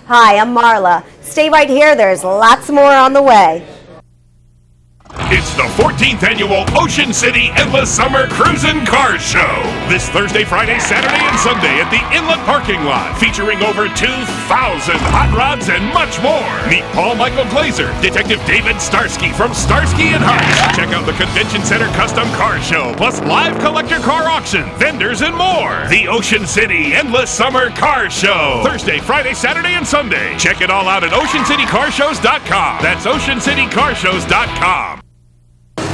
Hi, I'm Marla. Stay right here, there's lots more on the way. It's the 14th annual Ocean City Endless Summer Cruisin' Car Show. This Thursday, Friday, Saturday, and Sunday at the Inlet Parking Lot, featuring over 2,000 hot rods and much more. Meet Paul Michael Glazer, Detective David Starsky from Starsky and Hutch. Check out the Convention Center Custom Car Show, plus live collector car auction, vendors, and more. The Ocean City Endless Summer Car Show. Thursday, Friday, Saturday, and Sunday. Check it all out at OceanCityCarShows.com. That's OceanCityCarShows.com.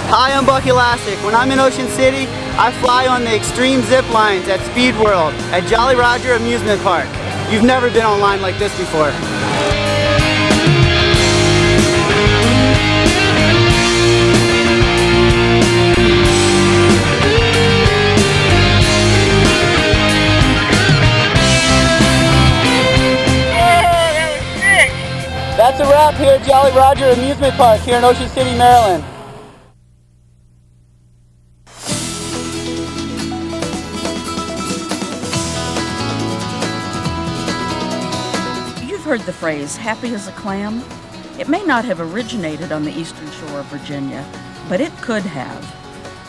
Hi, I'm Buck Elastic. When I'm in Ocean City, I fly on the extreme zip lines at Speed World at Jolly Roger Amusement Park. You've never been on a line like this before. That's a wrap here at Jolly Roger Amusement Park here in Ocean City, Maryland. Heard the phrase, happy as a clam? It may not have originated on the eastern shore of Virginia, but it could have.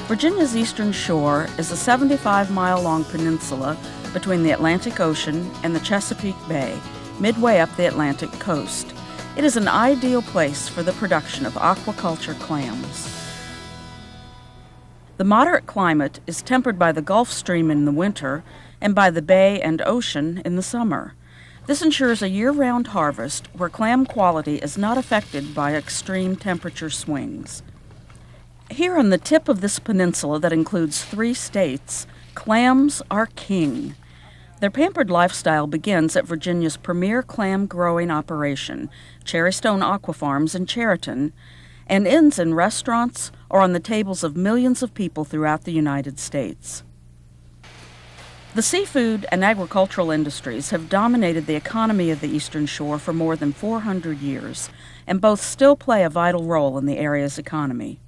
Virginia's eastern shore is a 75-mile-long peninsula between the Atlantic Ocean and the Chesapeake Bay, midway up the Atlantic coast. It is an ideal place for the production of aquaculture clams. The moderate climate is tempered by the Gulf Stream in the winter and by the bay and ocean in the summer. This ensures a year-round harvest where clam quality is not affected by extreme temperature swings. Here on the tip of this peninsula that includes 3 states, clams are king. Their pampered lifestyle begins at Virginia's premier clam growing operation, Cherrystone Aqua Farms in Cherrystone, and ends in restaurants or on the tables of millions of people throughout the United States. The seafood and agricultural industries have dominated the economy of the Eastern Shore for more than 400 years, and both still play a vital role in the area's economy.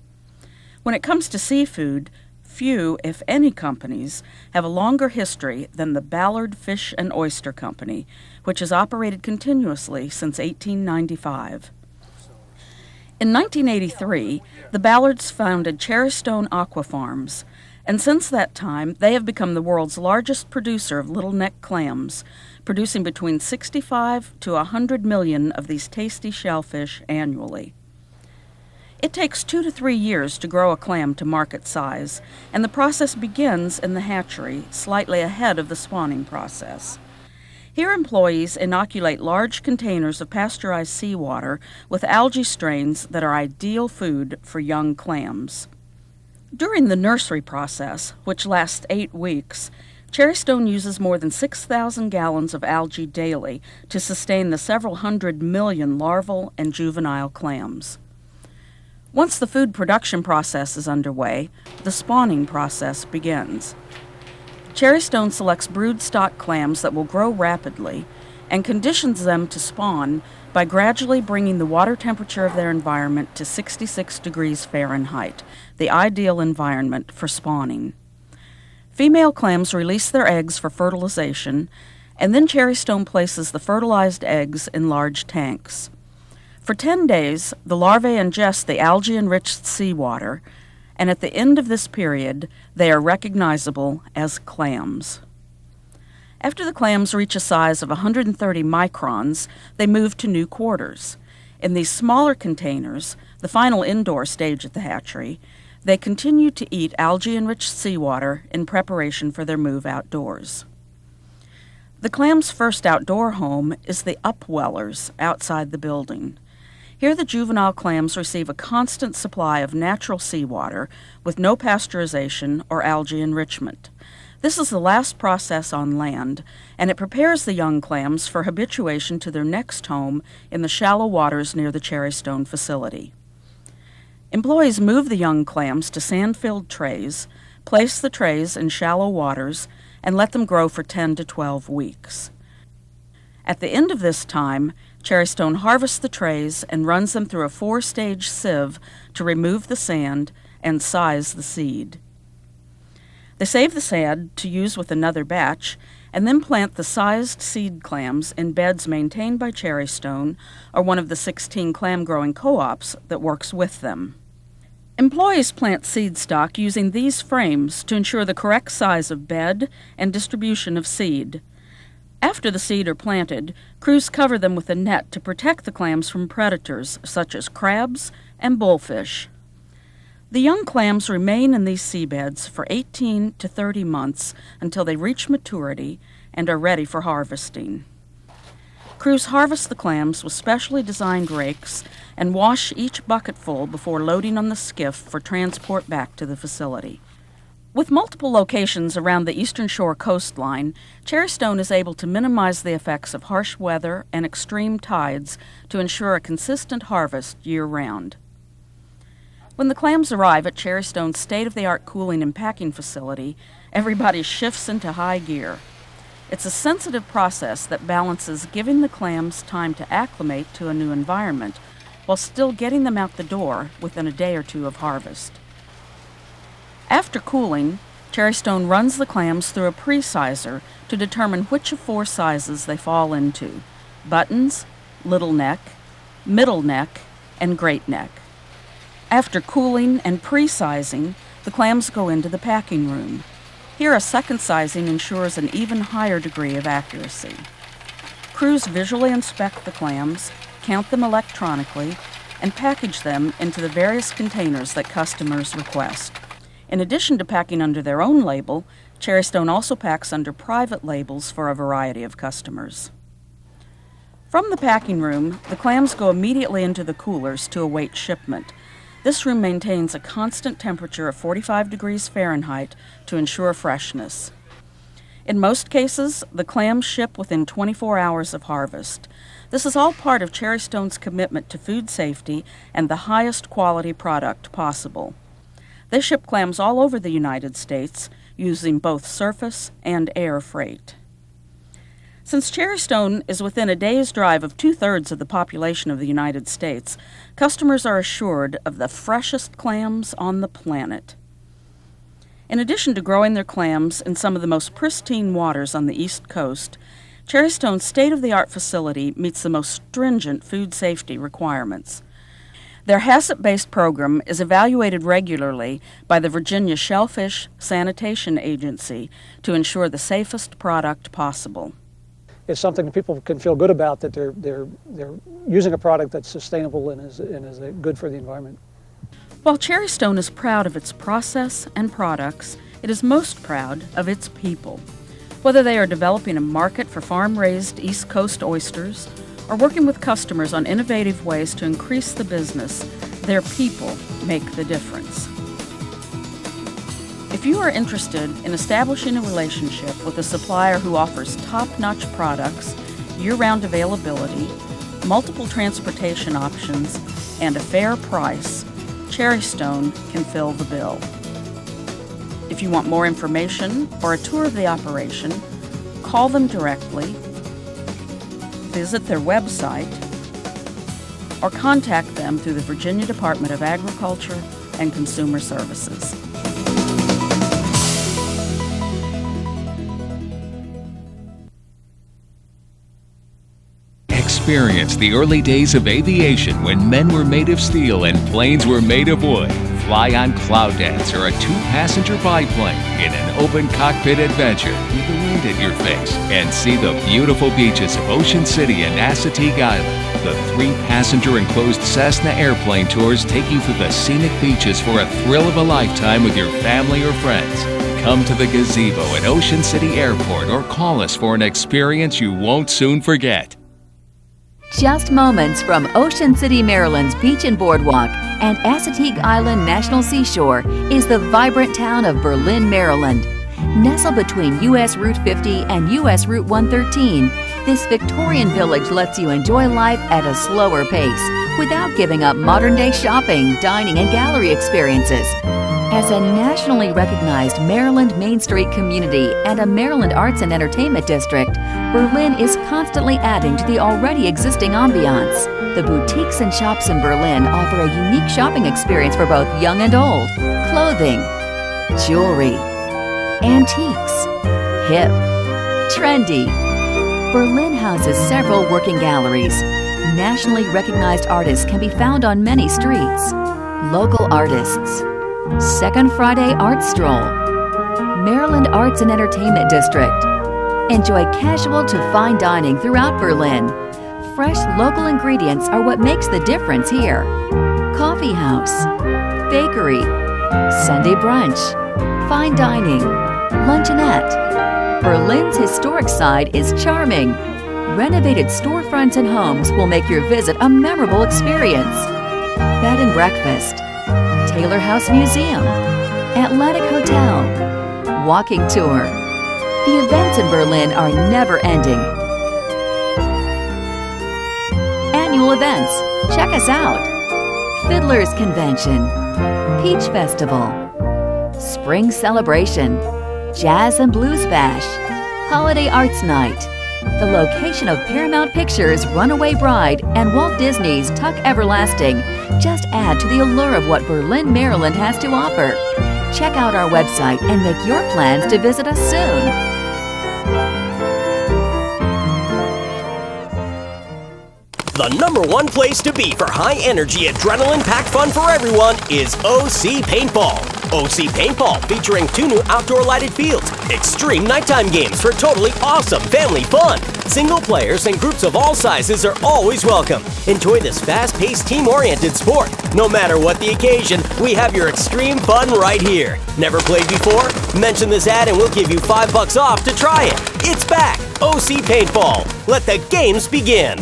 When it comes to seafood, few, if any, companies have a longer history than the Ballard Fish and Oyster Company, which has operated continuously since 1895. In 1983, the Ballards founded Cherrystone Aqua Farms, and since that time, they have become the world's largest producer of little neck clams, producing between 65 to 100 million of these tasty shellfish annually. It takes 2 to 3 years to grow a clam to market size, and the process begins in the hatchery, slightly ahead of the spawning process. Here, employees inoculate large containers of pasteurized seawater with algae strains that are ideal food for young clams. During the nursery process, which lasts 8 weeks, Cherrystone uses more than 6,000 gallons of algae daily to sustain the several hundred million larval and juvenile clams. Once the food production process is underway, the spawning process begins. Cherrystone selects broodstock clams that will grow rapidly and conditions them to spawn by gradually bringing the water temperature of their environment to 66 degrees Fahrenheit, the ideal environment for spawning. Female clams release their eggs for fertilization, and then Cherrystone places the fertilized eggs in large tanks. For 10 days, the larvae ingest the algae-enriched seawater, and at the end of this period, they are recognizable as clams. After the clams reach a size of 130 microns, they move to new quarters. In these smaller containers, the final indoor stage at the hatchery, they continue to eat algae-enriched seawater in preparation for their move outdoors. The clams' first outdoor home is the upwellers outside the building. Here the juvenile clams receive a constant supply of natural seawater with no pasteurization or algae enrichment. This is the last process on land, and it prepares the young clams for habituation to their next home in the shallow waters near the Cherrystone facility. Employees move the young clams to sand-filled trays, place the trays in shallow waters, and let them grow for 10 to 12 weeks. At the end of this time, Cherrystone harvests the trays and runs them through a 4-stage sieve to remove the sand and size the seed. They save the sand to use with another batch and then plant the sized seed clams in beds maintained by Cherrystone or one of the 16 clam growing co-ops that works with them. Employees plant seed stock using these frames to ensure the correct size of bed and distribution of seed. After the seed are planted, crews cover them with a net to protect the clams from predators such as crabs and bullfish. The young clams remain in these seabeds for 18 to 30 months until they reach maturity and are ready for harvesting. Crews harvest the clams with specially designed rakes and wash each bucketful before loading on the skiff for transport back to the facility. With multiple locations around the Eastern Shore coastline, Cherrystone is able to minimize the effects of harsh weather and extreme tides to ensure a consistent harvest year-round. When the clams arrive at Cherrystone's state-of-the-art cooling and packing facility, everybody shifts into high gear. It's a sensitive process that balances giving the clams time to acclimate to a new environment while still getting them out the door within a day or two of harvest. After cooling, Cherrystone runs the clams through a pre-sizer to determine which of 4 sizes they fall into: buttons, little neck, middle neck, and great neck. After cooling and pre-sizing, the clams go into the packing room. Here, a second sizing ensures an even higher degree of accuracy. Crews visually inspect the clams, count them electronically, and package them into the various containers that customers request. In addition to packing under their own label, Cherrystone also packs under private labels for a variety of customers. From the packing room, the clams go immediately into the coolers to await shipment. This room maintains a constant temperature of 45 degrees Fahrenheit to ensure freshness. In most cases, the clams ship within 24 hours of harvest. This is all part of Cherrystone's commitment to food safety and the highest quality product possible. They ship clams all over the United States, using both surface and air freight. Since Cherrystone is within a day's drive of 2/3 of the population of the United States, customers are assured of the freshest clams on the planet. In addition to growing their clams in some of the most pristine waters on the East Coast, Cherrystone's state-of-the-art facility meets the most stringent food safety requirements. Their HACCP-based program is evaluated regularly by the Virginia Shellfish Sanitation Agency to ensure the safest product possible. It's something that people can feel good about, that they're using a product that's sustainable and is good for the environment. While Cherrystone is proud of its process and products, it is most proud of its people. Whether they are developing a market for farm-raised East Coast oysters or working with customers on innovative ways to increase the business, their people make the difference. If you are interested in establishing a relationship with a supplier who offers top-notch products, year-round availability, multiple transportation options, and a fair price, Cherrystone can fill the bill. If you want more information or a tour of the operation, call them directly, visit their website, or contact them through the Virginia Department of Agriculture and Consumer Services. Experience the early days of aviation when men were made of steel and planes were made of wood. Fly on Cloud Dance or a 2-passenger biplane in an open cockpit adventure with the wind at your face, and see the beautiful beaches of Ocean City and Assateague Island. The 3-passenger enclosed Cessna airplane tours take you through the scenic beaches for a thrill of a lifetime with your family or friends. Come to the gazebo at Ocean City Airport or call us for an experience you won't soon forget. Just moments from Ocean City, Maryland's beach and boardwalk and Assateague Island National Seashore is the vibrant town of Berlin, Maryland. Nestled between U.S. Route 50 and U.S. Route 113, this Victorian village lets you enjoy life at a slower pace without giving up modern-day shopping, dining, and gallery experiences. As a nationally recognized Maryland Main Street community and a Maryland Arts and Entertainment District, Berlin is constantly adding to the already existing ambiance. The boutiques and shops in Berlin offer a unique shopping experience for both young and old. Clothing, jewelry, antiques, hip, trendy. Berlin houses several working galleries. Nationally recognized artists can be found on many streets. Local artists. Second Friday Art Stroll. Maryland Arts and Entertainment District. Enjoy casual to fine dining throughout Berlin. Fresh local ingredients are what makes the difference here. Coffee house. Bakery. Sunday brunch. Fine dining. Luncheonette. Berlin's historic side is charming. Renovated storefronts and homes will make your visit a memorable experience. Bed and breakfast. Taylor House Museum. Atlantic Hotel. Walking tour. The events in Berlin are never ending. Annual events. Check us out. Fiddlers Convention. Peach Festival. Spring Celebration. Jazz and Blues Bash. Holiday Arts Night. The location of Paramount Pictures' Runaway Bride and Walt Disney's Tuck Everlasting just add to the allure of what Berlin, Maryland has to offer. Check out our website and make your plans to visit us soon. The #1 place to be for high-energy, adrenaline-packed fun for everyone is OC Paintball. OC Paintball, featuring 2 new outdoor lighted fields, extreme nighttime games for totally awesome family fun. Single players and groups of all sizes are always welcome. Enjoy this fast-paced, team-oriented sport. No matter what the occasion, we have your extreme fun right here. Never played before? Mention this ad and we'll give you $5 off to try it. It's back! OC Paintball. Let the games begin.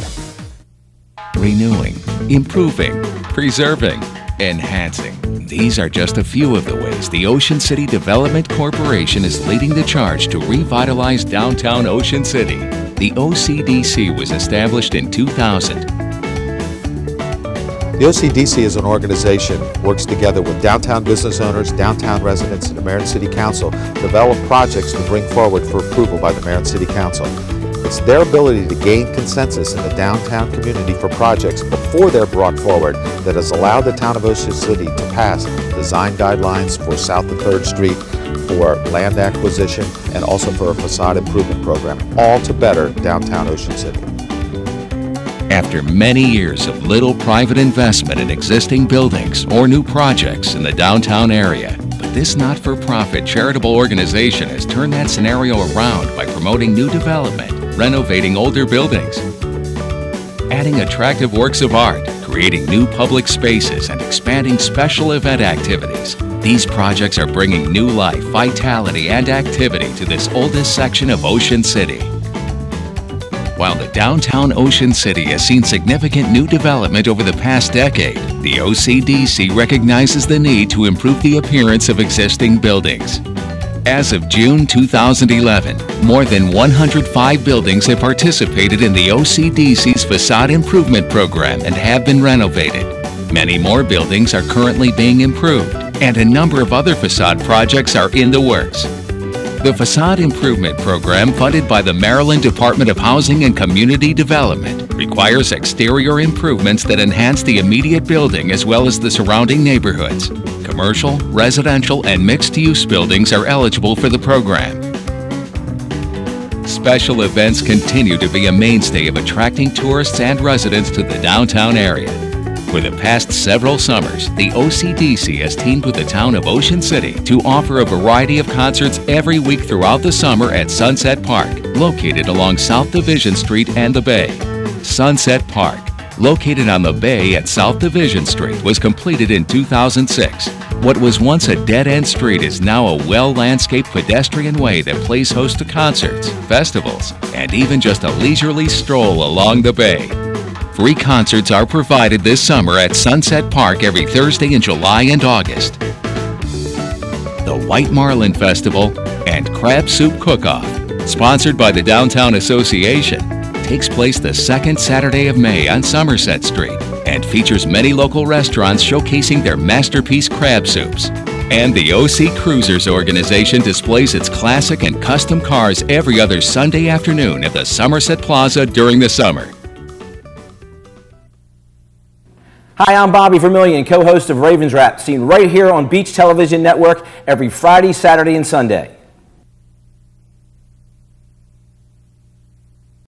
Renewing, improving, preserving, enhancing. These are just a few of the ways the Ocean City Development Corporation is leading the charge to revitalize downtown Ocean City. The OCDC was established in 2000. The OCDC as an organization works together with downtown business owners, downtown residents, and the Maryland City Council to develop projects to bring forward for approval by the Maryland City Council. It's their ability to gain consensus in the downtown community for projects before they're brought forward that has allowed the town of Ocean City to pass design guidelines for South and 3rd Street, for land acquisition, and also for a facade improvement program, all to better downtown Ocean City. After many years of little private investment in existing buildings or new projects in the downtown area, but this not-for-profit charitable organization has turned that scenario around by promoting new development, renovating older buildings, adding attractive works of art, creating new public spaces, and expanding special event activities. These projects are bringing new life, vitality, and activity to this oldest section of Ocean City. While the downtown Ocean City has seen significant new development over the past decade, the OCDC recognizes the need to improve the appearance of existing buildings. As of June 2011, more than 105 buildings have participated in the OCDC's facade improvement program and have been renovated. Many more buildings are currently being improved, and a number of other facade projects are in the works. The Facade Improvement Program, funded by the Maryland Department of Housing and Community Development, requires exterior improvements that enhance the immediate building as well as the surrounding neighborhoods. Commercial, residential, and mixed-use buildings are eligible for the program. Special events continue to be a mainstay of attracting tourists and residents to the downtown area. For the past several summers, the OCDC has teamed with the town of Ocean City to offer a variety of concerts every week throughout the summer at Sunset Park, located along South Division Street and the Bay. Sunset Park, located on the Bay at South Division Street, was completed in 2006. What was once a dead-end street is now a well-landscaped pedestrian way that plays host to concerts, festivals, and even just a leisurely stroll along the Bay. Free concerts are provided this summer at Sunset Park every Thursday in July and August. The White Marlin Festival and Crab Soup Cook-Off, sponsored by the Downtown Association, takes place the second Saturday of May on Somerset Street and features many local restaurants showcasing their masterpiece crab soups. And the OC Cruisers organization displays its classic and custom cars every other Sunday afternoon at the Somerset Plaza during the summer. Hi, I'm Bobby Vermillion, co-host of Ravens Wrap, seen right here on Beach Television Network every Friday, Saturday, and Sunday.